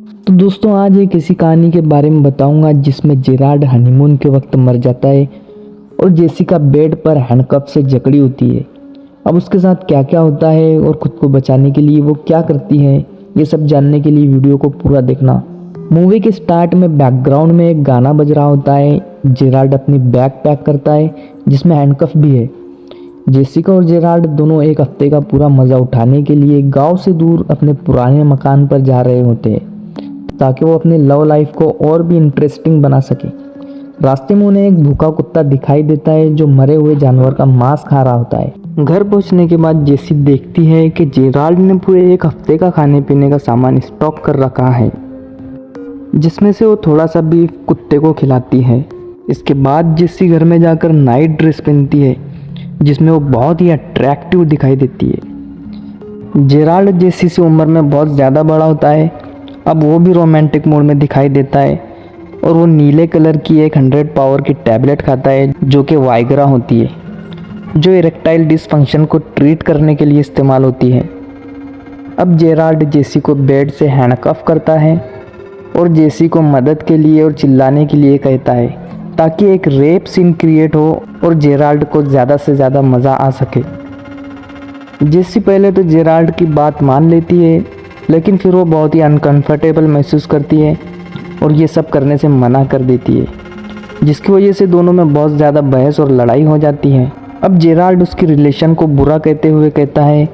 तो दोस्तों आज एक ऐसी कहानी के बारे में बताऊंगा जिसमें जेराल्ड हनीमून के वक्त मर जाता है और जेसिका बेड पर हैंडकफ से जकड़ी होती है। अब उसके साथ क्या क्या होता है और खुद को बचाने के लिए वो क्या करती है, ये सब जानने के लिए वीडियो को पूरा देखना। मूवी के स्टार्ट में बैकग्राउंड में एक गाना बज रहा होता है। जेराल्ड अपनी बैग पैक करता है जिसमें हैंडकफ भी है। जेसिका और जेराल्ड दोनों एक हफ्ते का पूरा मज़ा उठाने के लिए गांव से दूर अपने पुराने मकान पर जा रहे होते हैं ताकि वो अपने लव लाइफ को और भी इंटरेस्टिंग बना सके। रास्ते में उन्हें एक भूखा कुत्ता दिखाई देता है जो मरे हुए जानवर का मांस खा रहा होता है। घर पहुंचने के बाद जेसी देखती है कि जेराल्ड ने पूरे एक हफ्ते का खाने पीने का सामान स्टॉक कर रखा है, जिसमें से वो थोड़ा सा भी कुत्ते को खिलाती है। इसके बाद जेसी घर में जाकर नाइट ड्रेस पहनती है जिसमें वो बहुत ही अट्रैक्टिव दिखाई देती है। जेराल्ड जेसी से उम्र में बहुत ज़्यादा बड़ा होता है। अब वो भी रोमांटिक मूड में दिखाई देता है और वो नीले कलर की एक 100 पावर की टैबलेट खाता है जो कि वाइग्रा होती है, जो इरेक्टाइल डिसफंक्शन को ट्रीट करने के लिए इस्तेमाल होती है। अब जेराल्ड जेसी को बेड से हैंडकफ करता है और जेसी को मदद के लिए और चिल्लाने के लिए कहता है ताकि एक रेप सीन क्रिएट हो और जेराल्ड को ज़्यादा से ज़्यादा मज़ा आ सके। जेसी पहले तो जेराल्ड की बात मान लेती है, लेकिन फिर वो बहुत ही अनकंफर्टेबल महसूस करती है और ये सब करने से मना कर देती है, जिसकी वजह से दोनों में बहुत ज़्यादा बहस और लड़ाई हो जाती है। अब जेराल्ड उसकी रिलेशन को बुरा कहते हुए कहता है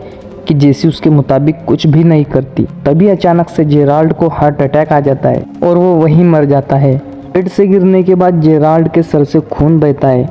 कि जेसी उसके मुताबिक कुछ भी नहीं करती। तभी अचानक से जेराल्ड को हार्ट अटैक आ जाता है और वो वहीं मर जाता है। बेड से गिरने के बाद जेराल्ड के सर से खून बहता है,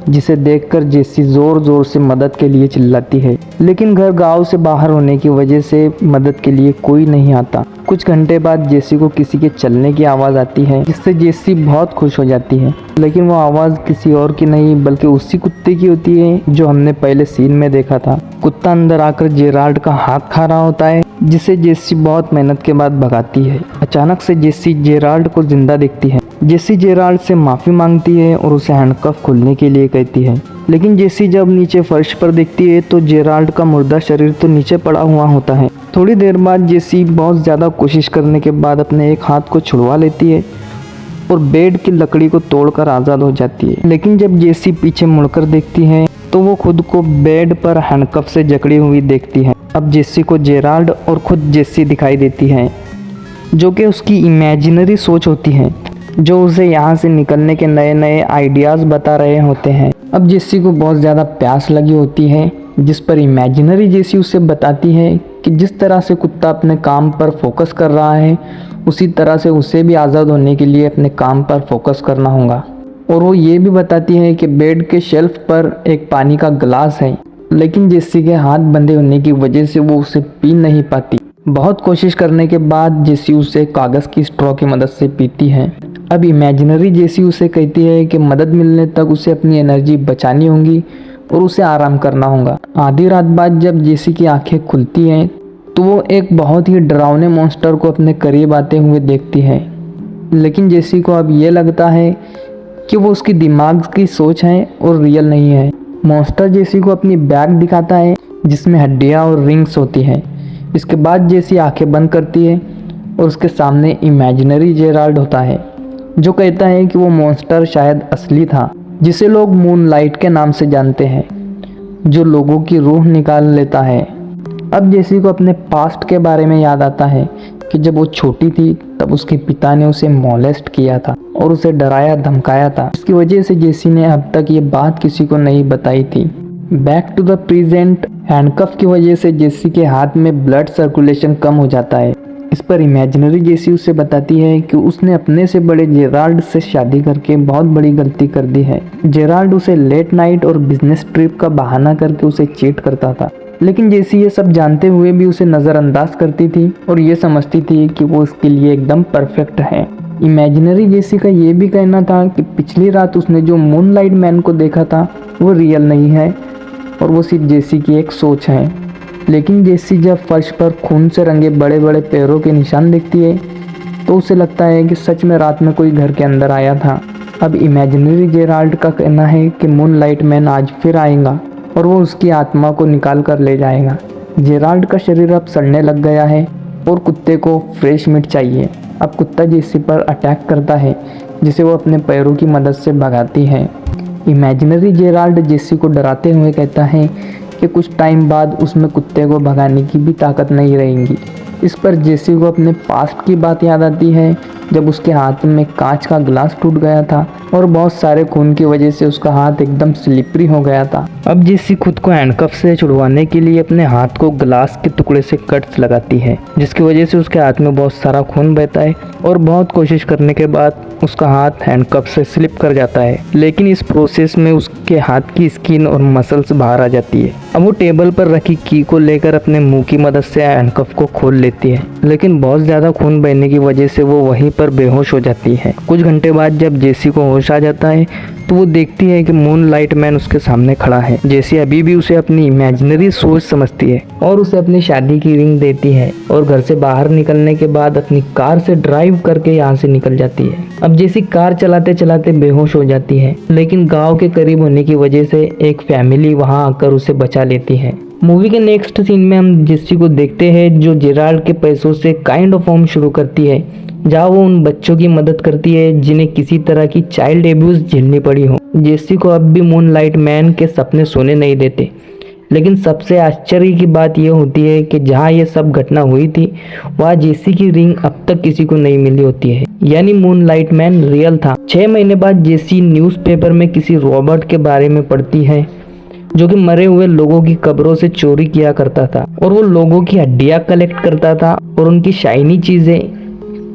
जिसे देखकर जेसी ज़ोर ज़ोर से मदद के लिए चिल्लाती है, लेकिन घर गांव से बाहर होने की वजह से मदद के लिए कोई नहीं आता। कुछ घंटे बाद जेसी को किसी के चलने की आवाज़ आती है, जिससे जेसी बहुत खुश हो जाती है, लेकिन वो आवाज़ किसी और की नहीं बल्कि उसी कुत्ते की होती है जो हमने पहले सीन में देखा था। कुत्ता अंदर आकर जेराल्ड का हाथ खा रहा होता है, जिसे जेसी बहुत मेहनत के बाद भगाती है। अचानक से जेसी जेराल्ड को जिंदा देखती है। जेसी जेराल्ड से माफ़ी मांगती है और उसे हैंडकफ खोलने के लिए कहती है, लेकिन जेसी जब नीचे फर्श पर देखती है तो जेराल्ड का मुर्दा शरीर तो नीचे पड़ा हुआ होता है। थोड़ी देर बाद जेसी बहुत ज़्यादा कोशिश करने के बाद अपने एक हाथ को छुड़वा लेती है और बेड की लकड़ी को तोड़कर आज़ाद हो जाती है। लेकिन जब जेसी पीछे मुड़कर देखती है तो वो खुद को बेड पर हैंडकफ से जकड़ी हुई देखती है। अब जेसी को जेराल्ड और खुद जेसी दिखाई देती है, जो कि उसकी इमेजिनरी सोच होती है, जो उसे यहाँ से निकलने के नए नए आइडियाज़ बता रहे होते हैं। अब जेसी को बहुत ज़्यादा प्यास लगी होती है, जिस पर इमेजिनरी जेसी उसे बताती है कि जिस तरह से कुत्ता अपने काम पर फोकस कर रहा है, उसी तरह से उसे भी आज़ाद होने के लिए अपने काम पर फोकस करना होगा। और वो ये भी बताती है कि बेड के शेल्फ पर एक पानी का गिलास है, लेकिन जेसी के हाथ बंधे होने की वजह से वो उसे पी नहीं पाती। बहुत कोशिश करने के बाद जेसी उसे कागज़ की स्ट्रॉ की मदद से पीती है। अब इमेजिनरी जेसी उसे कहती है कि मदद मिलने तक उसे अपनी एनर्जी बचानी होगी और उसे आराम करना होगा। आधी रात बाद जब जेसी की आंखें खुलती हैं तो वो एक बहुत ही डरावने मॉन्स्टर को अपने करीब आते हुए देखती है, लेकिन जेसी को अब ये लगता है कि वो उसकी दिमाग की सोच है और रियल नहीं है। मॉन्स्टर जेसी को अपनी बैग दिखाता है जिसमें हड्डियाँ और रिंग्स होती हैं। इसके बाद जेसी आंखें बंद करती है और उसके सामने इमेजिनरी जेराल्ड होता है, जो कहता है कि वो मॉन्स्टर शायद असली था, जिसे लोग मूनलाइट के नाम से जानते हैं, जो लोगों की रूह निकाल लेता है। अब जेसी को अपने पास्ट के बारे में याद आता है कि जब वो छोटी थी तब उसके पिता ने उसे मोलेस्ट किया था और उसे डराया धमकाया था। इसकी वजह से जेसी ने अब तक ये बात किसी को नहीं बताई थी। Back to the present, handcuff की वजह से जेसी के हाथ में ब्लड सर्कुलेशन कम हो जाता है। इस पर इमेजिनरी जेसी उसे बताती है कि उसने अपने से बड़े जेराल्ड से शादी करके बहुत बड़ी गलती कर दी है। जेराल्ड उसे लेट नाइट और बिजनेस ट्रिप का बहाना करके उसे चीट करता था, लेकिन जेसी ये सब जानते हुए भी उसे नज़रअंदाज करती थी और ये समझती थी कि वो उसके लिए एकदम परफेक्ट है। इमेजिनरी जेसी का ये भी कहना था कि पिछली रात उसने जो मूनलाइट मैन को देखा था वो रियल नहीं है और वो सिर्फ जेसी की एक सोच है। लेकिन जेसी जब फर्श पर खून से रंगे बड़े बड़े पैरों के निशान देखती है तो उसे लगता है कि सच में रात में कोई घर के अंदर आया था। अब इमेजिनरी जेराल्ड का कहना है कि मूनलाइट मैन आज फिर आएगा और वो उसकी आत्मा को निकाल कर ले जाएगा। जेराल्ड का शरीर अब सड़ने लग गया है और कुत्ते को फ्रेश मीट चाहिए। अब कुत्ता जेसी पर अटैक करता है, जिसे वो अपने पैरों की मदद से भगाती है। इमेजिनरी जेराल्ड जेसी को डराते हुए कहता है कि कुछ टाइम बाद उसमें कुत्ते को भगाने की भी ताकत नहीं रहेगी। इस पर जेसी को अपने पास्ट की बात याद आती है, जब उसके हाथ में कांच का ग्लास टूट गया था और बहुत सारे खून की वजह से उसका हाथ एकदम स्लिपरी हो गया था। अब जेसी खुद को हैंडकफ से छुड़वाने के लिए अपने हाथ को ग्लास के टुकड़े से कट्स लगाती है, जिसकी वजह से उसके हाथ में बहुत सारा खून बहता है और बहुत कोशिश करने के बाद उसका हाथ हैंडकफ से स्लिप कर जाता है। लेकिन इस प्रोसेस में उसके हाथ की स्किन और मसल्स बाहर आ जाती है। अब वो टेबल पर रखी की को लेकर अपने मुंह की मदद से हैंडकफ को खोल लेती है, लेकिन बहुत ज़्यादा खून बहने की वजह से वो वहीं पर बेहोश हो जाती है। कुछ घंटे बाद जब जेसी को होश आ जाता है तो वो देखती है कि मूनलाइट मैन उसके सामने खड़ा है। जेसी अभी भी उसे अपनी इमेजिनरी सोच समझती है और उसे अपनी शादी की रिंग देती है और घर से बाहर निकलने के बाद अपनी कार से ड्राइव करके यहाँ से निकल जाती है। अब जेसी कार चलाते चलाते बेहोश हो जाती है, लेकिन गांव के करीब होने की वजह से एक फैमिली वहां आकर उसे बचा लेती है। मूवी के नेक्स्ट सीन में हम जेसी को देखते हैं जो जेराल्ड के पैसों से काइंड ऑफ होम शुरू करती है, जहाँ वो उन बच्चों की मदद करती है जिन्हें किसी तरह की चाइल्ड एब्यूज झेलनी पड़ी हो। जेसी को अब भी मूनलाइट मैन के सपने सोने नहीं देते, लेकिन सबसे आश्चर्य की बात यह होती है कि जहाँ ये सब घटना हुई थी वहाँ जेसी की रिंग अब तक किसी को नहीं मिली होती है, यानी मूनलाइट मैन रियल था। 6 महीने बाद जेसी न्यूज़पेपर में किसी रॉबर्ट के बारे में पढ़ती है जो कि मरे हुए लोगों की कब्रों से चोरी किया करता था और वो लोगों की हड्डियां कलेक्ट करता था और उनकी शाइनी चीजें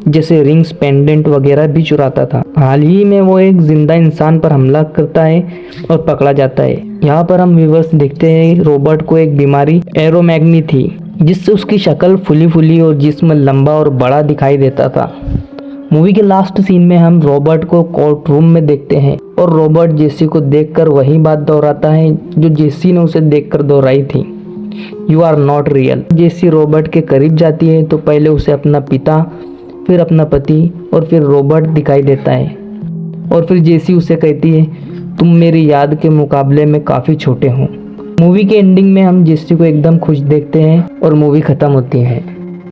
जैसे रिंग्स, पेंडेंट वगैरह भी चुराता था। हाल ही में वो एक जिंदा इंसान पर हमला करता है और पकड़ा जाता है। यहाँ पर हम व्यूअर्स देखते हैं रॉबर्ट को एक बीमारी एरोमैग्नी थी, जिससे उसकी शक्ल फुली फुली और जिस्म लंबा और बड़ा दिखाई देता था। मूवी के लास्ट सीन में हम रॉबर्ट को कोर्ट रूम में देखते हैं और रॉबर्ट जेसी को देखकर वही बात दोहराता है जो जेसी ने उसे देखकर दोहराई थी, you are not real. Jessie Robert के करीब जाती है तो पहले उसे अपना पिता, फिर अपना पति और फिर रॉबर्ट दिखाई देता है और फिर जेसी उसे कहती है तुम मेरी याद के मुकाबले में काफ़ी छोटे हो। मूवी के एंडिंग में हम जेसी को एकदम खुश देखते हैं और मूवी ख़त्म होती है।